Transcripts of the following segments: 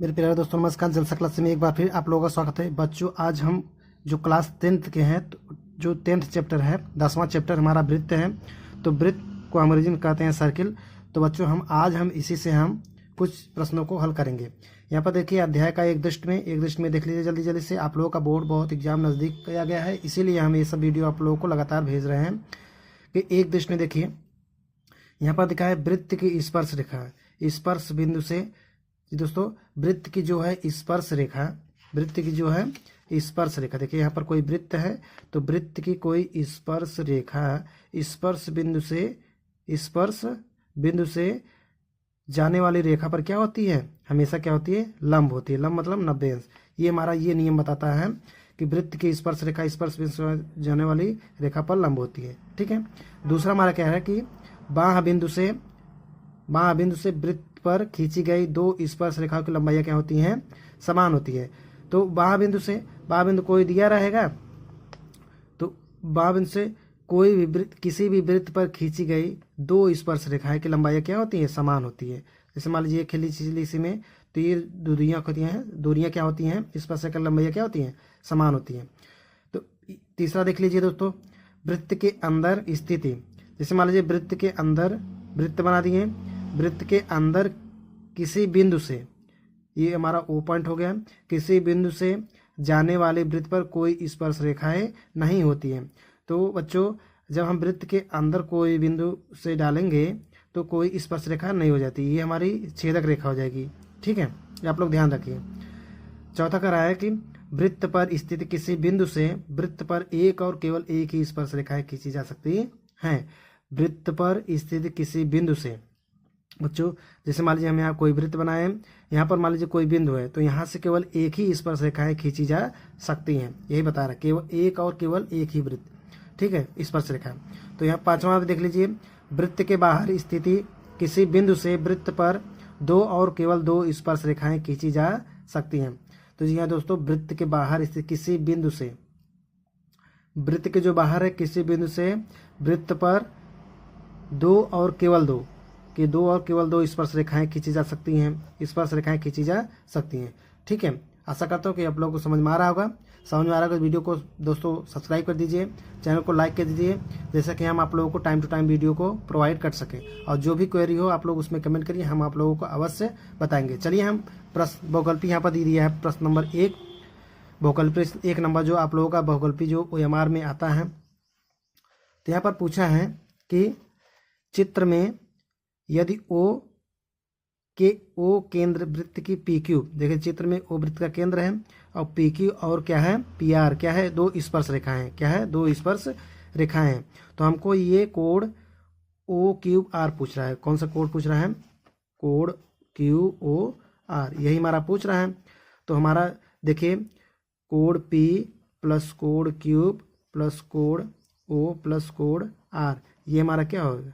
मेरे प्यारे दोस्तों नमस्कार। जलसा क्लास में एक बार फिर आप लोगों का स्वागत है। बच्चों आज हम जो क्लास 10th के हैं तो जो 10th चैप्टर है 10वां चैप्टर हमारा वृत्त है। तो वृत्त को अंग्रेजी में कहते हैं सर्किल। तो बच्चों हम इसी से हम कुछ प्रश्नों को हल करेंगे। यहाँ पर देखिए अध्याय का एक दृष्ट में देख लीजिए जल्दी जल्दी से। आप लोगों का बोर्ड बहुत एग्जाम नज़दीक किया गया है, इसीलिए हम ये सब वीडियो आप लोगों को लगातार भेज रहे हैं। कि एक दृष्ट में देखिए यहाँ पर दिखा है वृत्त की स्पर्श रेखा, स्पर्श बिंदु से दोस्तों वृत्त की जो है स्पर्श रेखा, वृत्त की जो है स्पर्श रेखा, देखिए यहाँ पर कोई वृत्त है तो वृत्त की कोई स्पर्श रेखा स्पर्श बिंदु से जाने वाली रेखा पर क्या होती है, हमेशा क्या होती है, लंब होती है। लंब मतलब 90 अंश। ये हमारा ये नियम बताता है कि वृत्त की स्पर्श रेखा स्पर्श बिंदु से जाने वाली रेखा पर लंब होती है। ठीक है। दूसरा हमारा क्या है कि बाह्य बिंदु से वृत्त पर खींची गई दो स्पर्श रेखाओं की लंबाई क्या होती हैं, समान होती है। तो बाह्य बिंदु कोई दिया रहेगा तो बाह्य बिंदु से कोई भी वृत्त किसी भी वृत्त पर खींची गई दो स्पर्श रेखाएं की लंबाई क्या होती है, समान होती है। जैसे मान लीजिए खिली इसी में तो ये दूरियां क्या होती हैं, स्पर्श रेखा लंबाई क्या होती हैं, समान होती हैं। तो तीसरा देख लीजिए दोस्तों, वृत्त के अंदर स्थिति। जैसे मान लीजिए वृत्त के अंदर वृत्त बना दिए, वृत्त के अंदर किसी बिंदु से, ये हमारा ओ पॉइंट हो गया, किसी बिंदु से जाने वाले वृत्त पर कोई स्पर्श रेखाएं नहीं होती हैं। तो बच्चों जब हम वृत्त के अंदर कोई बिंदु से डालेंगे तो कोई स्पर्श रेखा नहीं हो जाती, ये हमारी छेदक रेखा हो जाएगी। ठीक है, ये आप लोग ध्यान रखिए। चौथा कह रहा है कि वृत्त पर स्थित किसी बिंदु से वृत्त पर एक और केवल एक ही स्पर्श रेखाएं खींची जा सकती हैं। वृत्त पर स्थित किसी बिंदु से बच्चों, जैसे मान लीजिए हम यहाँ कोई वृत्त बनाए, यहाँ पर मान लीजिए कोई बिंदु है तो यहाँ से केवल एक ही स्पर्श रेखाएं खींची जा सकती हैं। यही बता रहा है, केवल एक ही वृत्त, ठीक है, स्पर्श रेखा। तो यहाँ पांचवा देख लीजिए, वृत्त के बाहर स्थिति किसी बिंदु से वृत्त पर दो और केवल दो स्पर्श रेखाएं खींची जा सकती हैं। तो जी हाँ दोस्तों, वृत्त के बाहर स्थित किसी बिंदु से, वृत्त के जो बाहर है किसी बिंदु से वृत्त पर दो और केवल दो स्पर्श रेखाएं खींची जा सकती हैं। ठीक है, आशा करता हूँ कि आप लोगों को समझ में आ रहा होगा। समझ में आ रहा होगा, वीडियो को दोस्तों सब्सक्राइब कर दीजिए, चैनल को लाइक कर दीजिए, जैसा कि हम आप लोगों को टाइम टू टाइम वीडियो को प्रोवाइड कर सकें। और जो भी क्वेरी हो आप लोग उसमें कमेंट करिए, हम आप लोगों को अवश्य बताएंगे। चलिए हम प्रश्न बहुकल्पी यहाँ पर दे दिया है, प्रश्न नंबर 1 बहुकल्पी 1 नंबर जो आप लोगों का बहुकल्पी जो OMR में आता है। तो यहाँ पर पूछा है कि चित्र में यदि ओ केंद्र वृत्त की PQ, देखिए चित्र में ओ वृत्त का केंद्र है और PQ और क्या है, PR क्या है, दो स्पर्श रेखाएं, क्या है, दो स्पर्श रेखाएं हैं। तो हमको ये कोण OQR पूछ रहा है। कौन सा कोण पूछ रहा है, कोण QOR, यही हमारा पूछ रहा है। तो हमारा देखिए कोण P प्लस कोण Q प्लस कोण O प्लस कोण R, ये हमारा क्या होगा,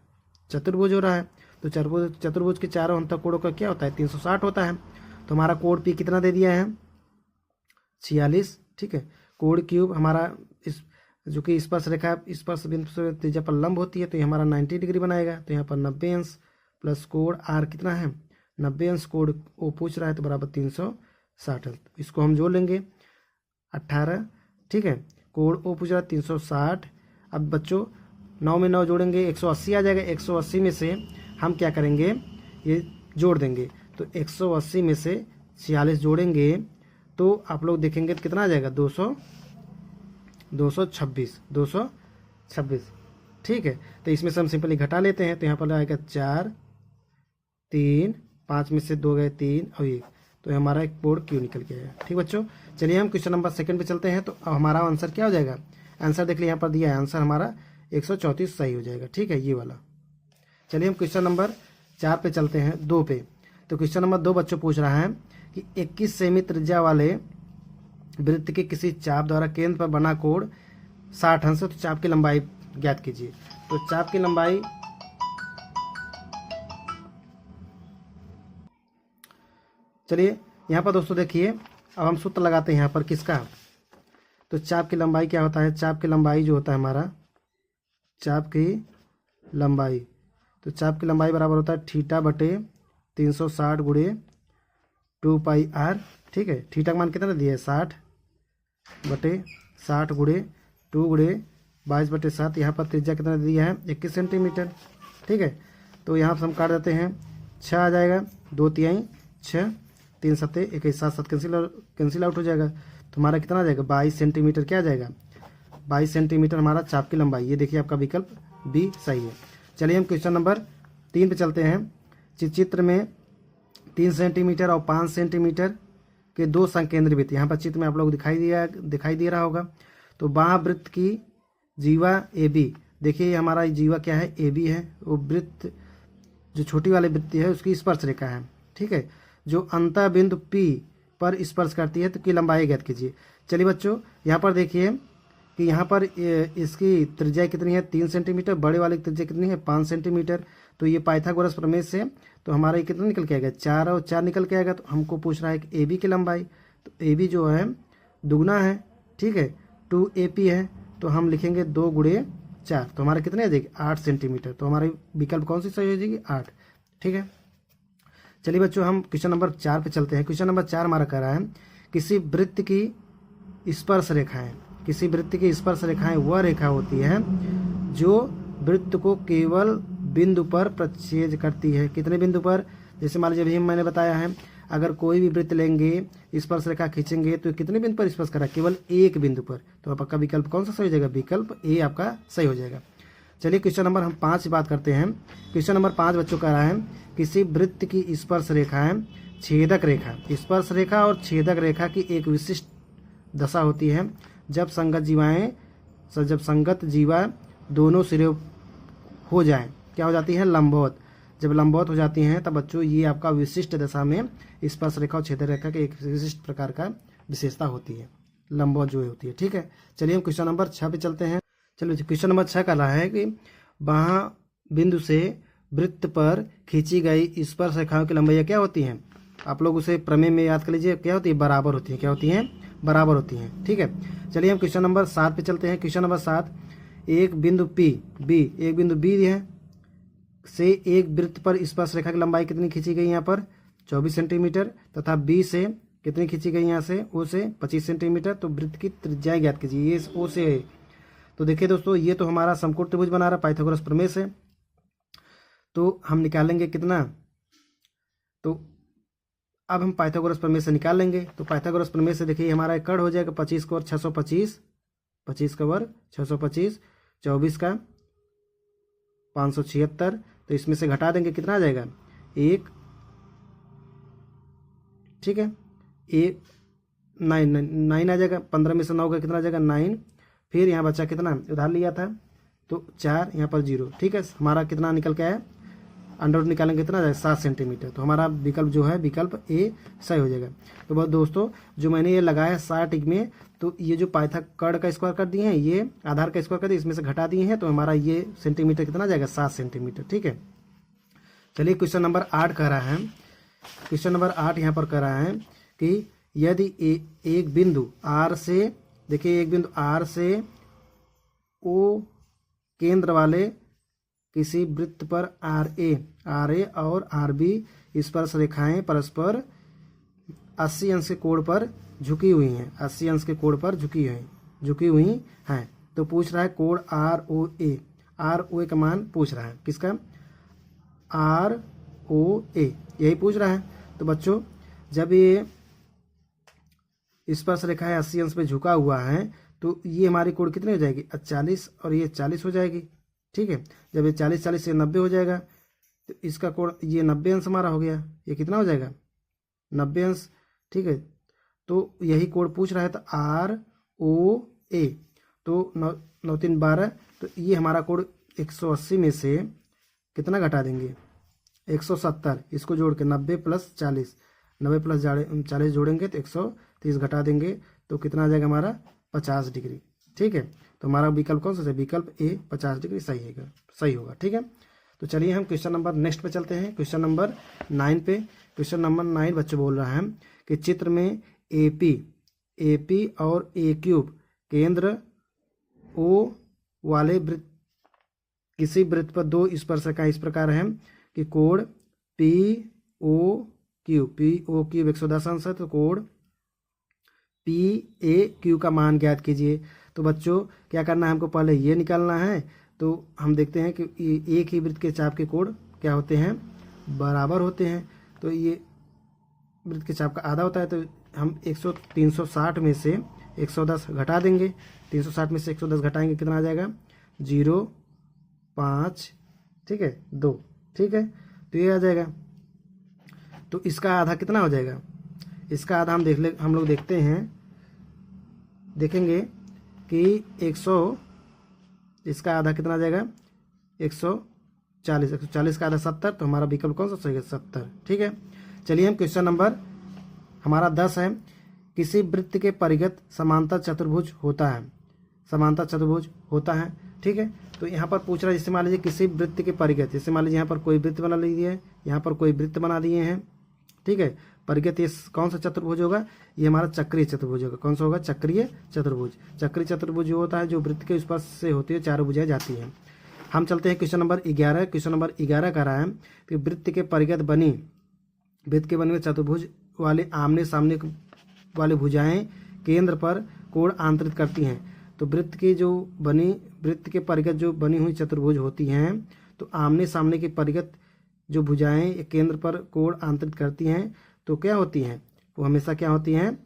चतुर्भुज हो रहा है। तो चतुर्भुज के चारों अंतः कोणों का क्या होता है, 360 होता है। तो हमारा कोण P कितना दे दिया है, 46। ठीक है, कोण Q हमारा इस जो कि स्पर्श रेखा स्पर्श बिंदु से त्रिज्या पर लंब होती है तो ये हमारा 90 डिग्री बनाएगा। तो यहाँ पर 90 अंश प्लस कोण R कितना है, 90 अंश, कोण O पूछ रहा है तो बराबर 360 अंश। इसको हम जोड़ लेंगे 18। ठीक है, कोण O पूछ रहा है 360। अब बच्चों 9 में 9 जोड़ेंगे 180 आ जाएगा। 180 में से हम क्या करेंगे, ये जोड़ देंगे। तो 180 में से 46 जोड़ेंगे तो आप लोग देखेंगे तो कितना आ जाएगा, 226। ठीक है, तो इसमें से हम सिंपली घटा लेते हैं। तो यहाँ पर आएगा 4, 3, 5 में से 2 गए 3 और 1, तो हमारा एक कोण Q निकल गया है। ठीक बच्चों, चलिए हम क्वेश्चन नंबर 2 पे चलते हैं। तो अब हमारा आंसर क्या हो जाएगा, आंसर देख लीजिए यहाँ पर दिया है, आंसर हमारा 134 सही हो जाएगा। ठीक है, ये वाला। चलिए हम क्वेश्चन नंबर 4 पे चलते हैं, 2 पे। तो क्वेश्चन नंबर 2 बच्चों पूछ रहा है कि 21 सेमी त्रिज्या वाले वृत्त के किसी चाप द्वारा केंद्र पर बना कोण 60 अंश है। तो चाप की लंबाई ज्ञात कीजिए। तो चाप की लंबाई, चलिए यहाँ पर दोस्तों देखिए, अब हम सूत्र लगाते हैं यहाँ पर किसका। तो चाप की लंबाई क्या होता है, चाप की लंबाई जो होता है हमारा, चाप की लंबाई, तो चाप की लंबाई बराबर होता है थीटा बटे 360 गुणे 2πr, ठीक है। थीटा का मान कितना दिया है 60/60 गुणे 2 गुणे 22/7। यहाँ पर त्रिज्या कितना दिया है 21 सेंटीमीटर, ठीक है। तो यहाँ पर हम काट देते हैं, 6 आ जाएगा, 2×3 6, 3×7 21, 7 कैंसिल आउट हो जाएगा। तो हमारा कितना आ जाएगा 22 सेंटीमीटर, क्या आ जाएगा 22 सेंटीमीटर हमारा चाप की लंबाई। ये देखिए आपका विकल्प बी सही है। चलिए हम क्वेश्चन नंबर 3 पे चलते हैं। चित्र में 3 सेंटीमीटर और 5 सेंटीमीटर के दो संकेंद्र वृत्त, यहाँ पर चित्र में आप लोग दिखाई दे रहा होगा। तो बाह्य वृत्त की जीवा ए बी, देखिए हमारा जीवा क्या है ए बी है, वो वृत्त जो छोटी वाली वृत्ति है उसकी स्पर्श रेखा है, ठीक है, जो अंतः बिंदु P पर स्पर्श करती है, तो की लंबाई ज्ञात कीजिए। चलिए बच्चों यहाँ पर देखिए कि यहाँ पर इसकी त्रिज्या कितनी है 3 सेंटीमीटर, बड़े वाले की त्रिज्या कितनी है 5 सेंटीमीटर। तो ये पाइथागोरस प्रमेय से तो हमारा ये कितना निकल के आएगा 4 और 4 निकल के आएगा। तो हमको पूछ रहा है कि ए बी की लंबाई, तो ए बी जो है दुगना है, ठीक है, 2AP है, तो हम लिखेंगे 2 गुणे 4, तो हमारा कितने आ जाएगी 8 सेंटीमीटर। तो हमारी विकल्प कौन सी सही हो जाएगी 8, ठीक है। चलिए बच्चों हम क्वेश्चन नंबर 4 पे चलते हैं। क्वेश्चन नंबर 4 हमारा कह रहा है किसी वृत्त की स्पर्श रेखाएं, किसी वृत्त की स्पर्श रेखाएं वह रेखा होती है जो वृत्त को केवल बिंदु पर प्रच्छेद करती है। कितने बिंदु पर, जैसे मान लीजिए अभी मैंने बताया है, अगर कोई भी वृत्त लेंगे स्पर्श रेखा खींचेंगे तो कितने बिंदु पर स्पर्श करा, केवल एक बिंदु पर। तो आपका विकल्प कौन सा सही हो जाएगा, विकल्प ए आपका सही हो जाएगा। चलिए क्वेश्चन नंबर हम 5 बात करते हैं। क्वेश्चन नंबर 5 बच्चों कह रहा है किसी वृत्त की स्पर्श रेखाएं छेदक रेखा, स्पर्श रेखा और छेदक रेखा की एक विशिष्ट दशा होती है जब संगत जीवा दोनों सिरे हो जाएं, क्या हो जाती है लंबवत। जब लंबवत हो जाती हैं तब बच्चों ये आपका विशिष्ट दशा में स्पर्श रेखा और छेदक रेखा के एक विशिष्ट प्रकार का विशेषता होती है, लंबवत जो होती है, ठीक है। चलिए हम क्वेश्चन नंबर 6 पे चलते हैं। चलिए क्वेश्चन नंबर 6 का रहा है कि वहाँ बिंदु से वृत्त पर खींची गई स्पर्श रेखाओं की लंबाई क्या होती हैं, आप लोग उसे प्रमेय में याद कर लीजिए, क्या होती है बराबर होती है, क्या होती हैं बराबर होती हैं, ठीक है। चलिए हम क्वेश्चन नंबर 7 पे चलते हैं। क्वेश्चन नंबर 7, एक बिंदु एक बिंदु बी है से एक वृत्त पर स्पर्श रेखा की लंबाई कितनी खींची गई यहाँ पर 24 सेंटीमीटर, तथा बी से कितनी खींची गई यहाँ से ओ से 25 सेंटीमीटर। तो वृत्त की त्रिज्याएं ज्ञात कीजिए, ये ओ से है। तो देखिए दोस्तों ये तो हमारा समकोण त्रिभुज बना रहा पाइथागोरस प्रमेय से, तो हम निकालेंगे कितना, तो अब हम पाइथागोरस प्रमेय से निकाल लेंगे। तो पाइथागोरस प्रमेय से देखिए हमारा एक कड़ हो जाएगा 25 का वर्ग 625, 25 का वर्ग 625, 24 का 576, तो इसमें से घटा देंगे कितना आ जाएगा 1, ठीक है, 9 आ जाएगा, 15 में से 9 का कितना आ जाएगा 9, फिर यहाँ बचा कितना उधार लिया था तो 4, यहाँ पर 0, ठीक है। हमारा कितना निकल के आया अंडर निकालेंगे कितना जाएगा 7 सेंटीमीटर। तो हमारा विकल्प जो है विकल्प ए सही हो जाएगा। तो बहुत दोस्तों जो मैंने ये लगाया 60 में, तो ये जो पाइथा कड़ का स्क्वायर कर दिए हैं, ये आधार का स्क्वायर कर दिए, इसमें से घटा दिए हैं, तो हमारा ये सेंटीमीटर कितना जाएगा 7 सेंटीमीटर, ठीक है। चलिए क्वेश्चन नंबर 8 कह रहा है, क्वेश्चन नंबर 8 यहाँ पर कह रहा है कि यदि एक बिंदु आर से, देखिए एक बिंदु आर से ओ केंद्र वाले किसी वृत्त पर आर ए और आर बी स्पर्श रेखाएं परस्पर 80 अंश के कोण पर झुकी हुई हैं, 80 अंश के कोण पर झुकी हुई हैं। तो पूछ रहा है कोण आर ओ ए का मान पूछ रहा है, किसका आर ओ ए, यही पूछ रहा है। तो बच्चों जब ये स्पर्श रेखा है 80 अंश पे झुका हुआ है, तो ये हमारी कोण कितनी हो जाएगी 40 और ये 40 हो जाएगी, ठीक है। जब ये 40 से 90 हो जाएगा, तो इसका कोण ये 90 अंश हमारा हो गया, ये कितना हो जाएगा 90 अंश, ठीक है। तो यही कोण पूछ रहा है, तो आर ओ ए, तो 9 3 12, तो ये हमारा कोण 180 में से कितना घटा देंगे 170, इसको जोड़ के 90 प्लस 40, 90 प्लस 40 जोड़ेंगे तो 130 घटा देंगे, तो कितना आ जाएगा हमारा 50 डिग्री, ठीक है। तो हमारा विकल्प कौन सा है, विकल्प ए 50 डिग्री सही होगा, ठीक है। तो चलिए हम क्वेश्चन नंबर नेक्स्ट पे चलते हैं, क्वेश्चन नंबर 9 पे। क्वेश्चन नंबर 9 बच्चों बोल रहा है कि चित्र में एपी और ए क्यूब केंद्र ओ वाले वृत्त, किसी वृत्त पर दो स्पर्शरेखाएं इस प्रकार हैं कि कोण P O Q, P O Q 110 अंश है, तो कोण पी ए क्यू का मान ज्ञात कीजिए। तो बच्चों क्या करना है, हमको पहले ये निकालना है। तो हम देखते हैं कि एक ही वृत्त के चाप के कोण क्या होते हैं, बराबर होते हैं। तो ये वृत्त के चाप का आधा होता है, तो हम 360 में से 110 घटा देंगे। 360 में से 110 घटाएंगे, कितना आ जाएगा, 0.5, ठीक है, 2, ठीक है, तो ये आ जाएगा। तो इसका आधा कितना हो जाएगा, इसका आधा हम लोग देखते हैं, देखेंगे कि 100, इसका आधा कितना आ जाएगा, 140 का आधा 70, तो हमारा विकल्प कौन सा सही है, 70, ठीक है। चलिए हम क्वेश्चन नंबर हमारा 10 है, किसी वृत्त के परिगत समांतर चतुर्भुज होता है, समांतर चतुर्भुज होता है, ठीक है। तो यहाँ पर पूछ रहा है, जैसे मान लीजिए किसी वृत्त के परिगत, जैसे मान लीजिए यहाँ पर कोई वृत्त बना लीजिए, यहाँ पर कोई वृत्त बना दिए हैं, ठीक है। परिगत ये कौन सा चतुर्भुज होगा, ये हमारा चक्रीय चतुर्भुज होगा। कौन सा होगा, चक्रीय चतुर्भुज। चक्रीय चतुर्भुज होता है जो वृत्त के स्पर्श से होती है, चारों भुजाएं जाती हैं। हम चलते हैं क्वेश्चन नंबर 11। क्वेश्चन नंबर 11 का रहा है कि वृत्त के परिगत बनी हुए चतुर्भुज वाले आमने सामने वाले भुजाएं केंद्र पर कोण आंतरित करती हैं। तो वृत्त के परिगत जो बनी हुई चतुर्भुज होती हैं, तो आमने सामने के परिगत जो भुजाएं केंद्र पर कोण आंतरित करती हैं, तो क्या होती हैं, वो हमेशा क्या होती हैं,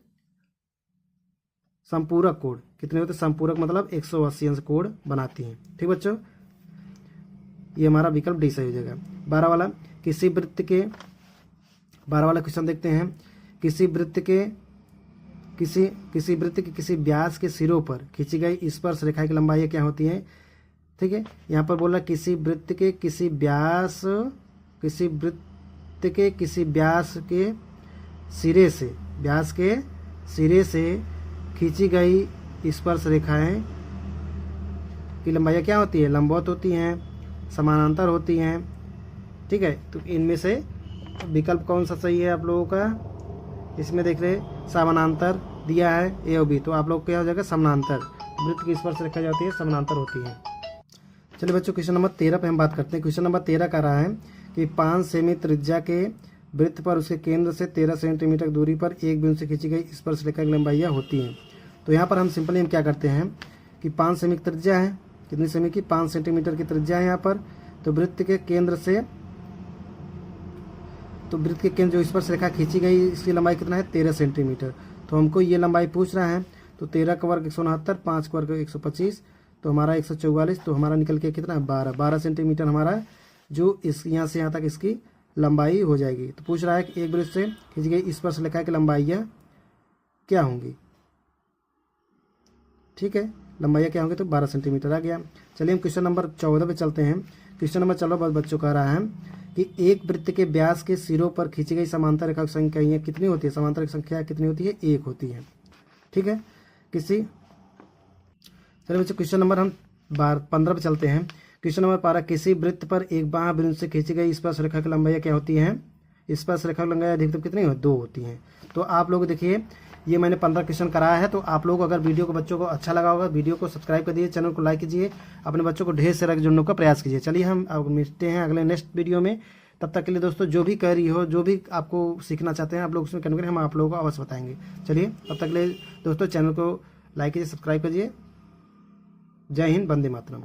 संपूरक कोण। कितने होते हैं, संपूरक मतलब 180 अंश कोण बनाती हैं, ठीक बच्चों। ये हमारा विकल्प डी सही हो जाएगा। 12 वाला, किसी वृत्त के 12 वाला क्वेश्चन देखते हैं। किसी वृत्त के किसी व्यास के सिरों पर खींची गई स्पर्श रेखा की लंबाई क्या होती है, ठीक है। यहाँ पर बोला किसी वृत्त के किसी व्यास के सिरे से खींची गई स्पर्श रेखाएं की लंबाई क्या होती है, लंबवत होती हैं, समानांतर होती हैं, ठीक है। तो इनमें से विकल्प कौन सा सही है आप लोगों का, इसमें देख रहे समानांतर दिया है ए और बी, तो आप लोग क्या हो जाएगा, समानांतर। वृत्त की स्पर्श रेखा जाती है, समानांतर होती है। चलिए बच्चों क्वेश्चन नंबर 13 पे हम बात करते हैं। क्वेश्चन नंबर 13 का रहा है कि 5 सेमी त्रिज्या के वृत्त पर उसके केंद्र से 13 सेंटीमीटर दूरी पर एक बिंदु से खींची गई स्पर्श रेखा की लंबाइयाँ होती हैं। तो यहाँ पर हम सिंपली हम क्या करते हैं कि 5 सेमी की त्रिज्या है, कितनी सेमी की, 5 सेंटीमीटर की त्रिज्या है यहाँ पर। तो वृत्त के केंद्र जो स्पर्श रेखा खींची गई, इसकी लंबाई कितना है, 13 सेंटीमीटर। तो हमको ये लंबाई पूछ रहा है, तो 13 का वर्ग 169, 5 का वर्ग 125, तो हमारा 144, तो हमारा निकल के कितना है, 12 सेंटीमीटर हमारा जो इस यहाँ से यहाँ तक इसकी लंबाई हो जाएगी। तो पूछ रहा है कि एक वृत्त से खींची गई स्पर्श रेखा की लंबाइयाँ क्या होंगी, ठीक है, लंबाइयाँ क्या होंगी, तो 12 सेंटीमीटर आ गया। चलिए हम क्वेश्चन नंबर 14 पे चलते हैं। क्वेश्चन नंबर 14 बच्चों का रहा है कि एक वृत्त के व्यास के सिरों पर खींची गई समांतर रेखा की संख्या कितनी होती है, समांतर संख्या कितनी होती है, 1 होती है, ठीक है। चलिए बच्चों क्वेश्चन नंबर हम 15 पे चलते हैं। क्वेश्चन नंबर 12, किसी वृत्त पर एक बाह्य बिंदु से खींची गई स्पर्श रेखा की लंबाई क्या होती है, स्पर्श रेखा की लंबाई अधिकतम कितनी हो, 2 होती हैं। तो आप लोग देखिए ये मैंने 15 क्वेश्चन कराया है। तो आप लोग अगर वीडियो को बच्चों को अच्छा लगा होगा, वीडियो को सब्सक्राइब कर दीजिए, चैनल को लाइक कीजिए, अपने बच्चों को ढेर सारा जुड़ने का प्रयास कीजिए। चलिए हम मिलते हैं अगले नेक्स्ट वीडियो में। तब तक के लिए दोस्तों जो भी कर रही हो, जो भी आपको सीखना चाहते हैं आप लोग उसमें कन्वर्ट करें, हम आप लोगों को अवश्य बताएंगे। चलिए तब तक के लिए दोस्तों चैनल को लाइक कीजिए, सब्सक्राइब कीजिए। जय हिंद, वंदे मातरम।